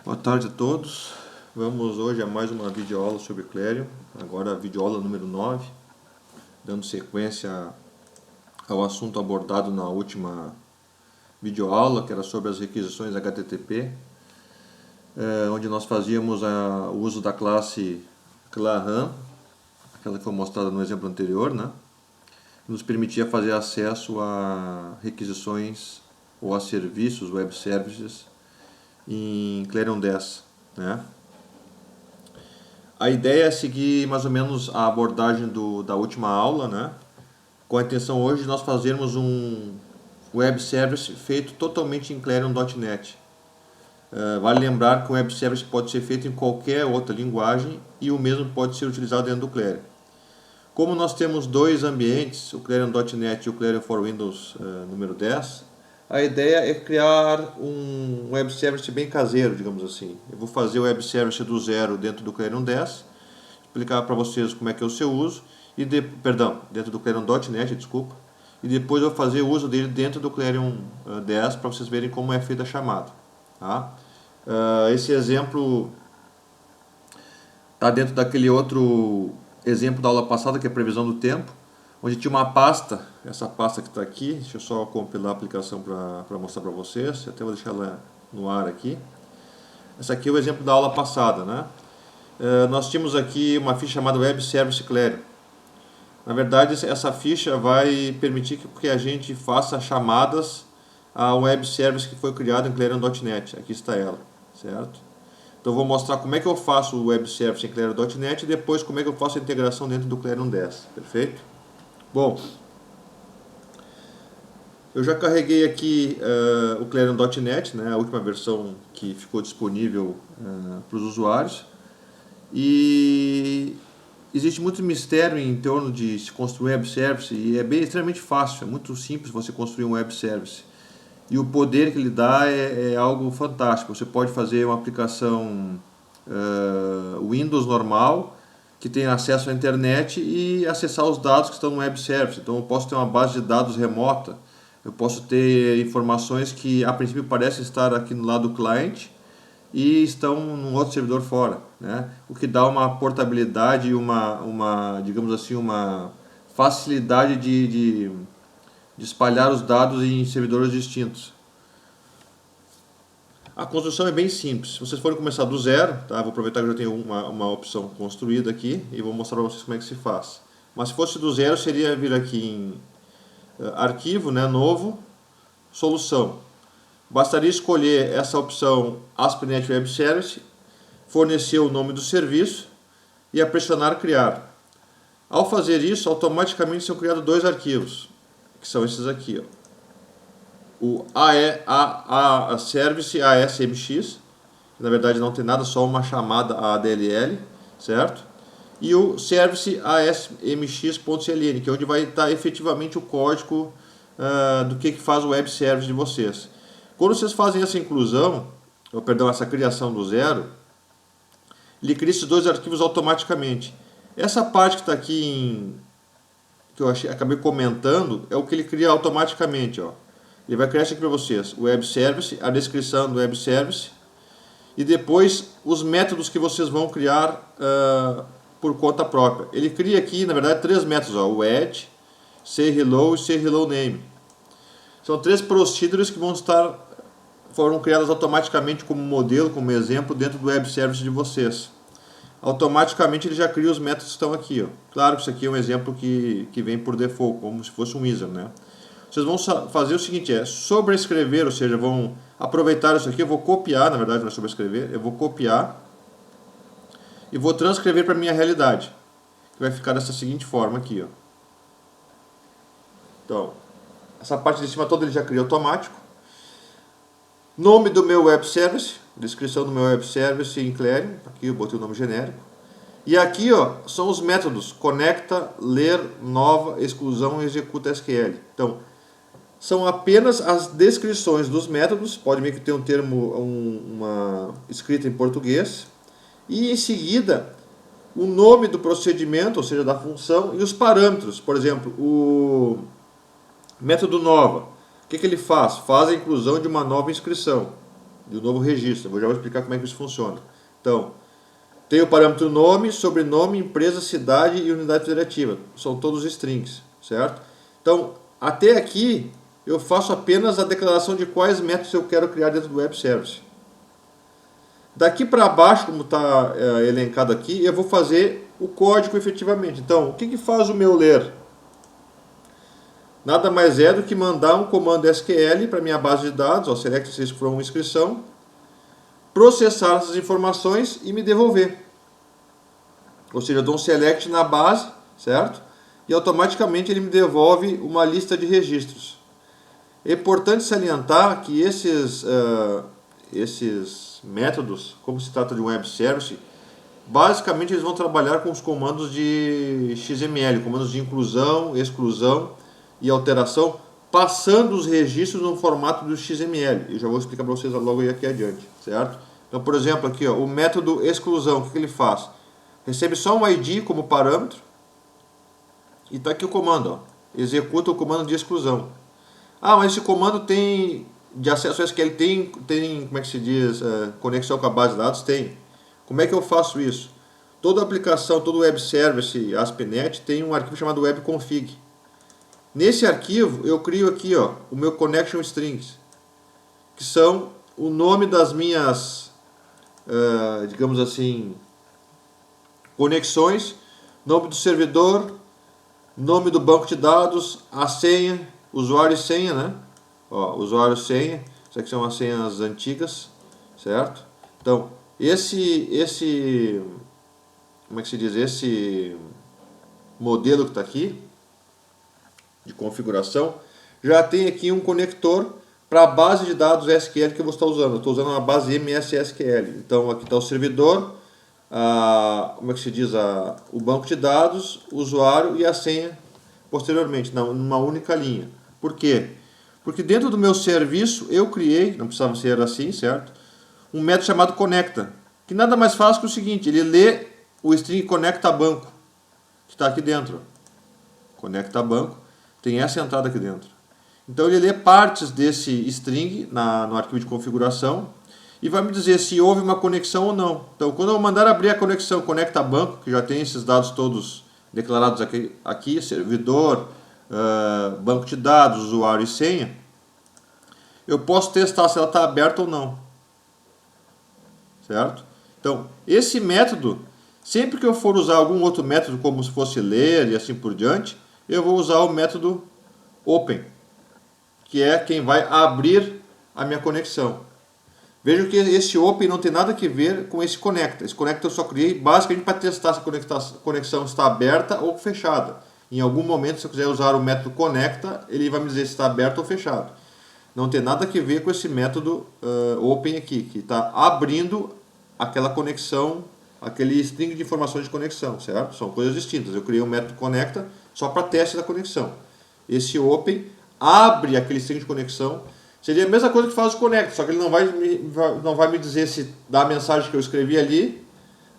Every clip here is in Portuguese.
Boa tarde a todos. Vamos hoje a mais uma videoaula sobre Clarion, agora a videoaula número 9, dando sequência ao assunto abordado na última videoaula, que era sobre as requisições HTTP, onde nós fazíamos o uso da classe Claran, aquela que foi mostrada no exemplo anterior, né? Nos permitia fazer acesso a requisições ou a serviços, web services, em Clarion 10, né? A ideia é seguir mais ou menos a abordagem da última aula, né? Com a intenção hoje de nós fazermos um web service feito totalmente em Clarion.net. Vale lembrar que o web service pode ser feito em qualquer outra linguagem e o mesmo pode ser utilizado dentro do Clarion. Como nós temos dois ambientes, o Clarion.net e o Clarion for Windows número 10, a ideia é criar um web service bem caseiro, digamos assim. Eu vou fazer o web service do zero dentro do Clarion 10, explicar para vocês como é que é o seu uso, dentro do Clarion.net, desculpa, e depois eu vou fazer o uso dele dentro do Clarion 10 para vocês verem como é feita a chamada. Tá? Esse exemplo está dentro daquele outro exemplo da aula passada, que é a previsão do tempo, onde tinha uma pasta, essa pasta que está aqui. Deixa eu só compilar a aplicação para mostrar para vocês, até vou deixar ela no ar aqui. Essa aqui é o exemplo da aula passada, né? Nós tínhamos aqui uma ficha chamada Web Service Clarion. Na verdade, essa ficha vai permitir que a gente faça chamadas ao web service que foi criado em Clarion.net. Aqui está ela, certo? Então eu vou mostrar como é que eu faço o web service em Clarion.net e depois como é que eu faço a integração dentro do Clarion 10, perfeito? Bom, eu já carreguei aqui o Clarion.net, né, a última versão que ficou disponível para os usuários, e existe muito mistério em torno de se construir um web service, e é extremamente fácil, é muito simples você construir um web service, e o poder que ele dá é algo fantástico. Você pode fazer uma aplicação Windows normal, que tem acesso à internet e acessar os dados que estão no web service. Então eu posso ter uma base de dados remota, eu posso ter informações que a princípio parecem estar aqui no lado do cliente e estão num outro servidor fora, né? O que dá uma portabilidade e digamos assim, uma facilidade de espalhar os dados em servidores distintos. A construção é bem simples. Se vocês forem começar do zero, tá? Vou aproveitar que eu já tenho uma opção construída aqui e vou mostrar para vocês como é que se faz. Mas se fosse do zero, seria vir aqui em arquivo, né, novo, solução. Bastaria escolher essa opção ASP.NET Web Service, fornecer o nome do serviço e a pressionar criar. Ao fazer isso, automaticamente são criados dois arquivos, que são esses aqui, ó. O Service ASMX, que na verdade não tem nada, só uma chamada ADLL, certo? E o Service ASMX.cln, que é onde vai estar efetivamente o código do que faz o web service de vocês. Quando vocês fazem essa inclusão, essa criação do zero, ele cria esses dois arquivos automaticamente. Essa parte que está aqui, que eu acabei comentando, é o que ele cria automaticamente, ó. Ele vai criar isso aqui para vocês, o web service, a descrição do web service e depois os métodos que vocês vão criar por conta própria. Ele cria aqui, na verdade, três métodos, ó, o add, sayHello e sayHelloName. São três procedures que foram criadas automaticamente como modelo, como exemplo, dentro do web service de vocês. Automaticamente ele já cria os métodos que estão aqui, ó. Claro que isso aqui é um exemplo que vem por default, como se fosse um wizard, né? Vocês vão fazer o seguinte, sobrescrever, ou seja, vão aproveitar isso aqui, eu vou copiar, na verdade não é sobrescrever, eu vou copiar e vou transcrever para a minha realidade, que vai ficar dessa seguinte forma aqui, ó. Então, essa parte de cima toda ele já cria automático. Nome do meu web service, descrição do meu web service em Clarion, aqui eu botei o nome genérico. E aqui, ó, são os métodos, conecta, ler, nova, exclusão e executa SQL. Então, são apenas as descrições dos métodos, pode ver que tem um termo, uma escrita em português, e em seguida o nome do procedimento, ou seja, da função, e os parâmetros. Por exemplo, o método nova, o que ele faz? Faz a inclusão de uma nova inscrição. de um novo registro. Eu já vou explicar como é que isso funciona. Então, tem o parâmetro nome, sobrenome, empresa, cidade e unidade federativa. São todos strings, certo? Então, até aqui, eu faço apenas a declaração de quais métodos eu quero criar dentro do Web Service. Daqui para baixo, como está elencado aqui, eu vou fazer o código efetivamente. Então, o que faz o meu ler? Nada mais é do que mandar um comando SQL para minha base de dados, ó, select sys from inscrição, processar essas informações e me devolver. Ou seja, eu dou um select na base, certo? E automaticamente ele me devolve uma lista de registros. É importante salientar que esses métodos, como se trata de um web service, basicamente eles vão trabalhar com os comandos de XML, comandos de inclusão, exclusão e alteração, passando os registros no formato do XML. Eu já vou explicar para vocês logo aí aqui adiante, certo? Então, por exemplo, aqui, ó, o método exclusão, o que ele faz? Recebe só um ID como parâmetro e está aqui o comando, ó, executa o comando de exclusão. Ah, mas esse comando tem de acesso ao SQL, tem como é que se diz, conexão com a base de dados? Tem. Como é que eu faço isso? Toda aplicação, todo web service ASP.NET tem um arquivo chamado webconfig. Nesse arquivo eu crio aqui, ó, o meu connection strings, que são o nome das minhas, digamos assim, conexões, nome do servidor, nome do banco de dados, a senha, usuário e senha, né? Ó, usuário e senha, isso aqui são as senhas antigas, certo? Então, como é que se diz? Esse modelo que está aqui, de configuração, já tem aqui um conector para a base de dados SQL que eu vou estar usando. Eu estou usando uma base MS SQL. Então, aqui está o servidor, como é que se diz? O banco de dados, o usuário e a senha posteriormente, numa única linha. Por quê? Porque dentro do meu serviço eu criei, não precisava ser assim, certo? Um método chamado conecta, que nada mais faz que o seguinte, ele lê o string conecta banco, que está aqui dentro. Conecta banco, tem essa entrada aqui dentro. Então ele lê partes desse string no arquivo de configuração e vai me dizer se houve uma conexão ou não. Então quando eu mandar abrir a conexão conecta banco, que já tem esses dados todos declarados aqui servidor, banco de dados, usuário e senha, eu posso testar se ela está aberta ou não. Certo? Então, esse método, sempre que eu for usar algum outro método, como se fosse ler e assim por diante, eu vou usar o método open, que é quem vai abrir a minha conexão. Vejam que esse open não tem nada a ver com esse conecta. Esse conecta eu só criei basicamente para testar se a conexão está aberta ou fechada. Em algum momento, se eu quiser usar o método conecta, ele vai me dizer se está aberto ou fechado. Não tem nada a ver com esse método open aqui, que está abrindo aquela conexão, aquele string de informações de conexão, certo? São coisas distintas. Eu criei um método conecta só para teste da conexão. Esse open abre aquele string de conexão. Seria a mesma coisa que faz o conecta, só que ele não vai me dizer se da mensagem que eu escrevi ali,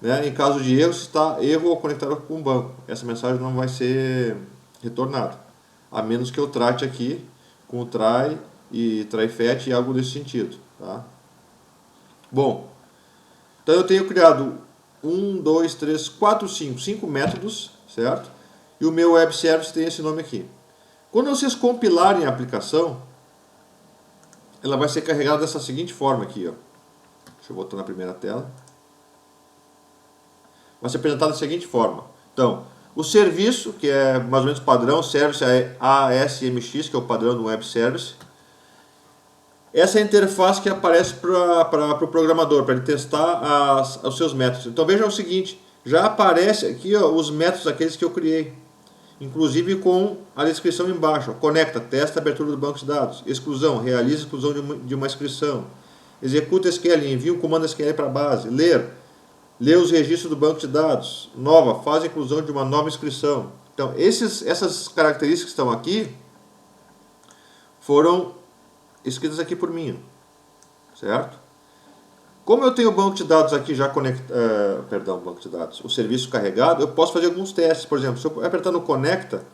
né, em caso de erro, se está erro ou conectado com o banco. Essa mensagem não vai ser retornada, a menos que eu trate aqui com o try e try-fetch e algo desse sentido. Tá? Bom, então eu tenho criado 1, 2, 3, 4, 5 métodos, certo? E o meu web service tem esse nome aqui. Quando vocês compilarem a aplicação, ela vai ser carregada dessa seguinte forma aqui, ó. Deixa eu botar na primeira tela. Vai ser apresentada da seguinte forma. Então, o serviço, que é mais ou menos padrão, service ASMX, que é o padrão do web service. Essa é a interface que aparece para o programador, para ele testar os seus métodos. Então vejam o seguinte, já aparece aqui, ó, os métodos aqueles que eu criei. Inclusive com a descrição embaixo. Ó, conecta, testa a abertura do banco de dados. Exclusão, realiza a exclusão de uma inscrição. Executa SQL, envia um comando SQL para a base. Lê os registros do banco de dados. Nova, faz a inclusão de uma nova inscrição. Então essas características que estão aqui foram escritas aqui por mim, certo? Como eu tenho o banco de dados aqui já banco de dados, o serviço carregado, eu posso fazer alguns testes. Por exemplo, se eu apertar no conecta,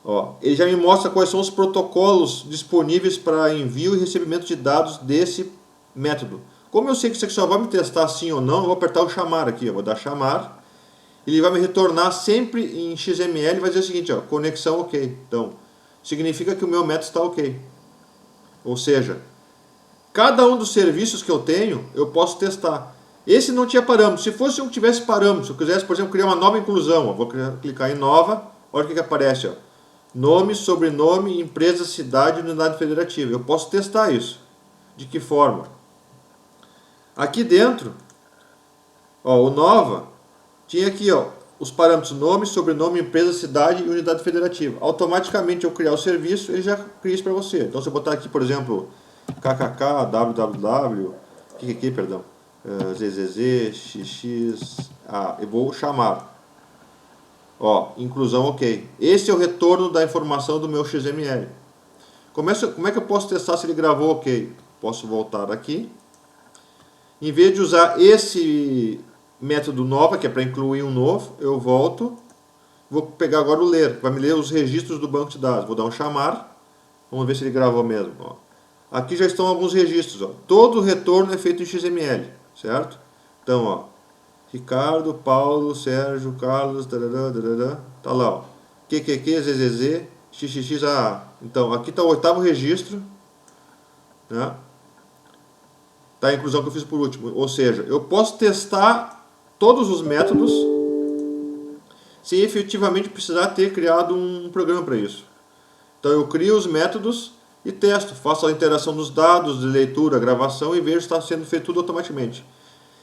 ó, ele já me mostra quais são os protocolos disponíveis para envio e recebimento de dados desse método. Como eu sei que isso aqui só vai me testar sim ou não, eu vou apertar o chamar aqui, eu vou dar chamar, ele vai me retornar sempre em XML e vai dizer o seguinte, ó, conexão ok. Então, significa que o meu método está ok. Ou seja, cada um dos serviços que eu tenho, eu posso testar. Esse não tinha parâmetro. Se fosse um que tivesse parâmetro, se eu quisesse, por exemplo, criar uma nova inclusão, ó, vou clicar em nova, olha o que aparece, ó. Nome, sobrenome, empresa, cidade, unidade federativa. Eu posso testar isso. De que forma? Aqui dentro, ó, o nova, tinha aqui, ó, os parâmetros nome, sobrenome, empresa, cidade e unidade federativa. Automaticamente eu criar o serviço, ele já cria isso para você. Então se eu botar aqui, por exemplo, kkk, www, perdão, zzz, xx, eu vou chamar. Ó, inclusão ok. Esse é o retorno da informação do meu XML. Como é que eu posso testar se ele gravou ok? Posso voltar aqui. Em vez de usar esse método nova, que é para incluir um novo, eu volto. Vou pegar agora o ler. Vai me ler os registros do banco de dados. Vou dar um chamar. Vamos ver se ele gravou mesmo. Ó. Aqui já estão alguns registros. Ó. Todo o retorno é feito em XML. Certo? Então, ó. Ricardo, Paulo, Sérgio, Carlos, tá lá, ó. QQQ, ZZZ, XXX, Então, aqui está o 8º registro, né? Tá a inclusão que eu fiz por último. Ou seja, eu posso testar todos os métodos sem efetivamente precisar ter criado um programa para isso. Então, eu crio os métodos e testo, faço a interação dos dados de leitura, gravação e vejo se está sendo feito tudo automaticamente.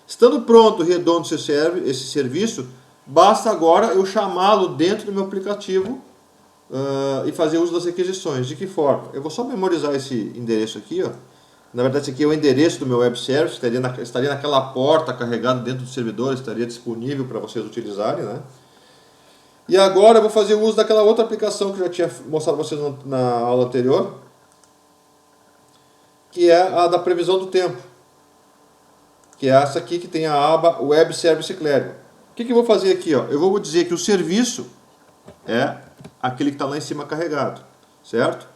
Estando pronto, redondo esse serviço, basta agora eu chamá-lo dentro do meu aplicativo e fazer uso das requisições. De que forma? Eu vou só memorizar esse endereço aqui. Ó. Na verdade, esse aqui é o endereço do meu web service, estaria naquela porta carregado dentro do servidor, estaria disponível para vocês utilizarem. Né? E agora eu vou fazer uso daquela outra aplicação que eu já tinha mostrado para vocês na aula anterior, que é a da previsão do tempo. Que é essa aqui que tem a aba Web Service Clearing. O que eu vou fazer aqui? Ó? Eu vou dizer que o serviço é aquele que está lá em cima carregado, certo?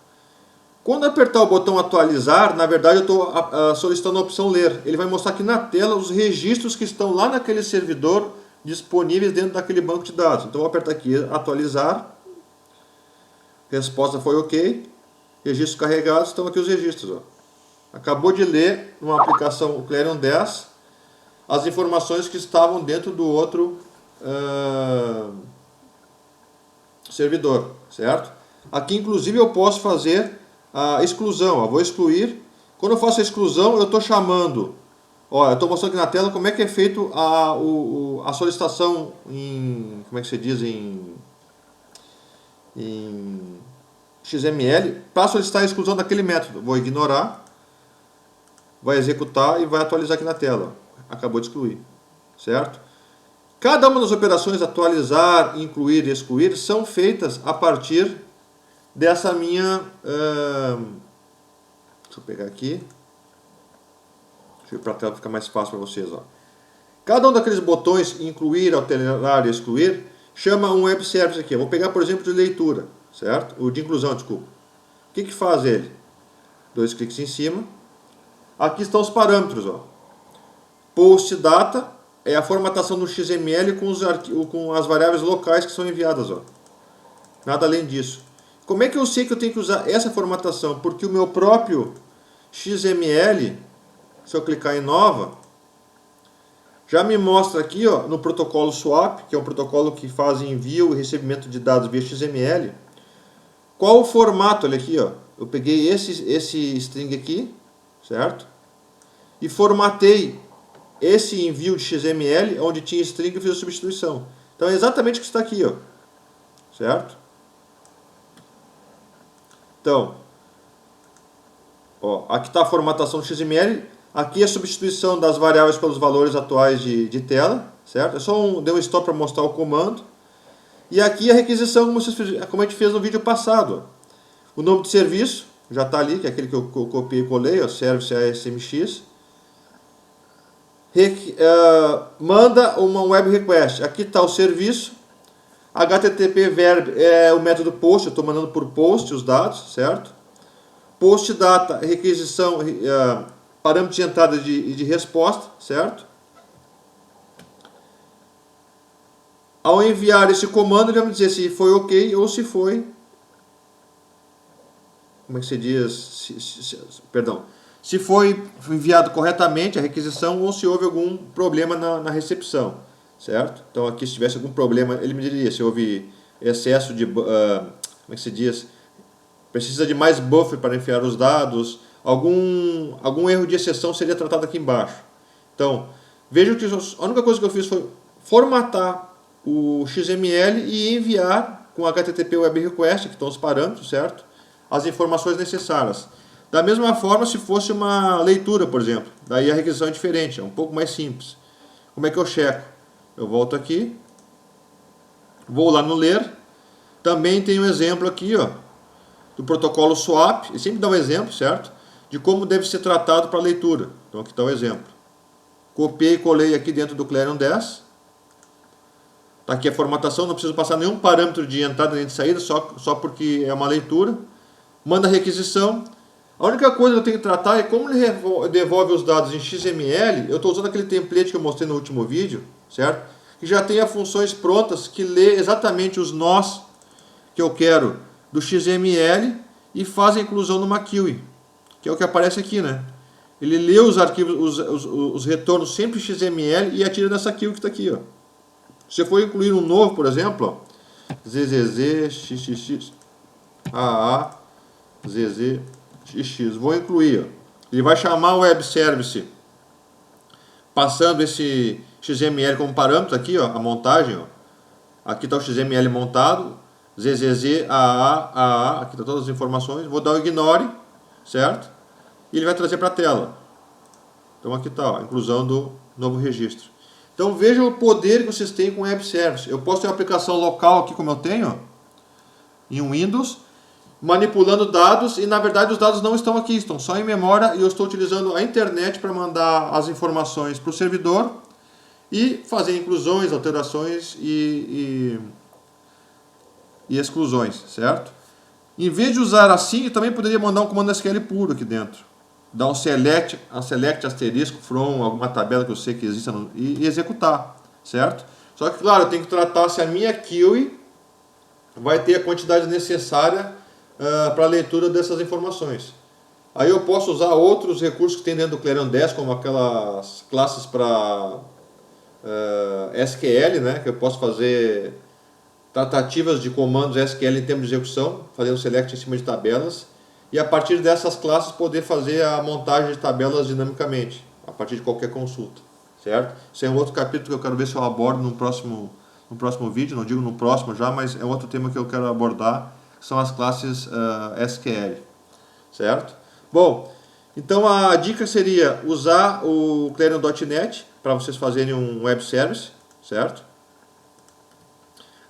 Quando apertar o botão atualizar, na verdade eu estou solicitando a opção ler. Ele vai mostrar aqui na tela os registros que estão lá naquele servidor disponíveis dentro daquele banco de dados. Então eu vou apertar aqui atualizar. Resposta foi ok. Registros carregados, estão aqui os registros. Ó. Acabou de ler numa aplicação o Clarion 10 as informações que estavam dentro do outro servidor, certo? Aqui, inclusive, eu posso fazer a exclusão. Ó, vou excluir. Quando eu faço a exclusão, eu estou chamando. Ó, eu estou mostrando aqui na tela como é que é feito a solicitação em... Como é que se diz? Em XML para solicitar a exclusão daquele método. Vou ignorar. Vai executar e vai atualizar aqui na tela. Acabou de excluir, certo? Cada uma das operações atualizar, incluir e excluir são feitas a partir dessa minha... deixa eu pegar aqui. Deixa eu ir para a tela para ficar mais fácil para vocês. Ó. Cada um daqueles botões, incluir, alterar e excluir, chama um web service aqui. Eu vou pegar, por exemplo, de leitura, certo? Ou de inclusão, desculpa. O que faz ele? 2 cliques em cima. Aqui estão os parâmetros, ó. Post data é a formatação do XML com as variáveis locais que são enviadas. Ó. Nada além disso. Como é que eu sei que eu tenho que usar essa formatação? Porque o meu próprio XML, se eu clicar em nova, já me mostra aqui ó, no protocolo swap, que é um protocolo que faz envio e recebimento de dados via XML, qual o formato. Olha aqui, ó. Eu peguei esse string aqui, certo? E formatei esse envio de XML, onde tinha string, eu fiz a substituição. Então é exatamente o que está aqui, ó. Certo? Então, ó, aqui está a formatação do XML, aqui a substituição das variáveis pelos valores atuais de tela, certo? É só dei um stop para mostrar o comando. E aqui a requisição, como a gente fez no vídeo passado. Ó. O nome do serviço, já está ali, que é aquele que eu copiei e colei, ó, Service ASMX. Manda uma web request. Aqui está o serviço. HTTP verb é o método post. Eu estou mandando por post os dados, certo? Post data, requisição parâmetros de entrada e de resposta, certo? Ao enviar esse comando, ele vai me dizer se foi ok ou se foi... Como é que se diz? Perdão. Se foi enviado corretamente a requisição ou se houve algum problema na recepção, certo? Então aqui se tivesse algum problema, ele me diria se houve excesso de... como é que se diz? Precisa de mais buffer para enviar os dados. Algum erro de exceção seria tratado aqui embaixo. Então, vejam que a única coisa que eu fiz foi formatar o XML e enviar com HTTP Web Request, que estão os parâmetros, certo? As informações necessárias. Da mesma forma, se fosse uma leitura, por exemplo, daí a requisição é diferente, é um pouco mais simples. Como é que eu checo? Eu volto aqui, vou lá no ler, também tem um exemplo aqui, ó, do protocolo SWAP, ele sempre dá um exemplo, certo? De como deve ser tratado para leitura. Então aqui está o exemplo. Copiei e colei aqui dentro do Clarion 10. Está aqui a formatação, não preciso passar nenhum parâmetro de entrada nem de saída, só porque é uma leitura. Manda a requisição. A única coisa que eu tenho que tratar é como ele devolve os dados em XML. Eu estou usando aquele template que eu mostrei no último vídeo, certo? Que já tem as funções prontas que lê exatamente os nós que eu quero do XML e faz a inclusão numa queue, que é o que aparece aqui, né? Ele lê os arquivos, os retornos sempre XML e atira nessa queue que está aqui, ó. Se eu for incluir um novo, por exemplo, ó, ZZZ, XXX, AA, ZZ, XX, vou incluir, ó. Ele vai chamar o web service passando esse XML como parâmetro aqui, ó, a montagem, ó. Aqui está o XML montado, ZZZ, AA, aqui está todas as informações. Vou dar o ignore, certo? E ele vai trazer para a tela. Então aqui está, a inclusão do novo registro. Então vejam o poder que vocês têm com o Web Service. Eu posso ter uma aplicação local aqui como eu tenho, ó, em Windows, manipulando dados e na verdade os dados não estão aqui, estão só em memória e eu estou utilizando a internet para mandar as informações para o servidor e fazer inclusões, alterações e exclusões, certo? Em vez de usar assim, eu também poderia mandar um comando SQL puro aqui dentro. Dar um select asterisco from alguma tabela que eu sei que existe e executar, certo? Só que, claro, eu tenho que tratar se a minha queue vai ter a quantidade necessária para a leitura dessas informações. Aí eu posso usar outros recursos que tem dentro do Clarion 10, como aquelas classes para SQL, né? Que eu posso fazer tratativas de comandos SQL em termos de execução, fazendo select em cima de tabelas, e a partir dessas classes poder fazer a montagem de tabelas dinamicamente, a partir de qualquer consulta, certo? Isso é um outro capítulo que eu quero ver se eu abordo no próximo vídeo, não digo no próximo já, mas é outro tema que eu quero abordar, que são as classes SQL, certo? Bom, então a dica seria usar o Clarion.net para vocês fazerem um web service, certo?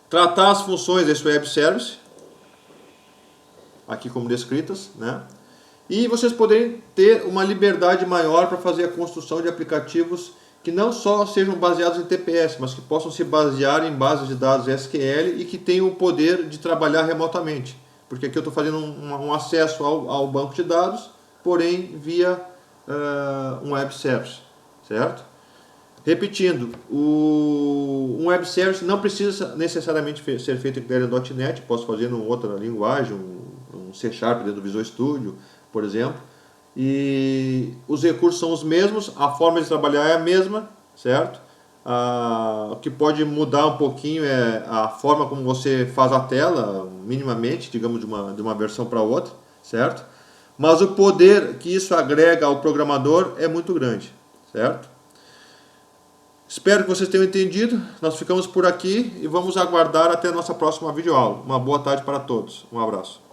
Tratar as funções desse web service, aqui como descritas, né? E vocês poderem ter uma liberdade maior para fazer a construção de aplicativos que não só sejam baseados em TPS, mas que possam se basear em bases de dados SQL e que tenham o poder de trabalhar remotamente. Porque aqui eu estou fazendo um acesso ao banco de dados, porém via um web service, certo? Repetindo, um web service não precisa necessariamente ser feito em Clarion.net, posso fazer em outra linguagem, um C# dentro do Visual Studio, por exemplo. E os recursos são os mesmos, a forma de trabalhar é a mesma, certo? O que pode mudar um pouquinho é a forma como você faz a tela, minimamente, digamos, de uma versão para outra, certo? Mas o poder que isso agrega ao programador é muito grande, certo? Espero que vocês tenham entendido. Nós ficamos por aqui e vamos aguardar até a nossa próxima videoaula. Uma boa tarde para todos. Um abraço.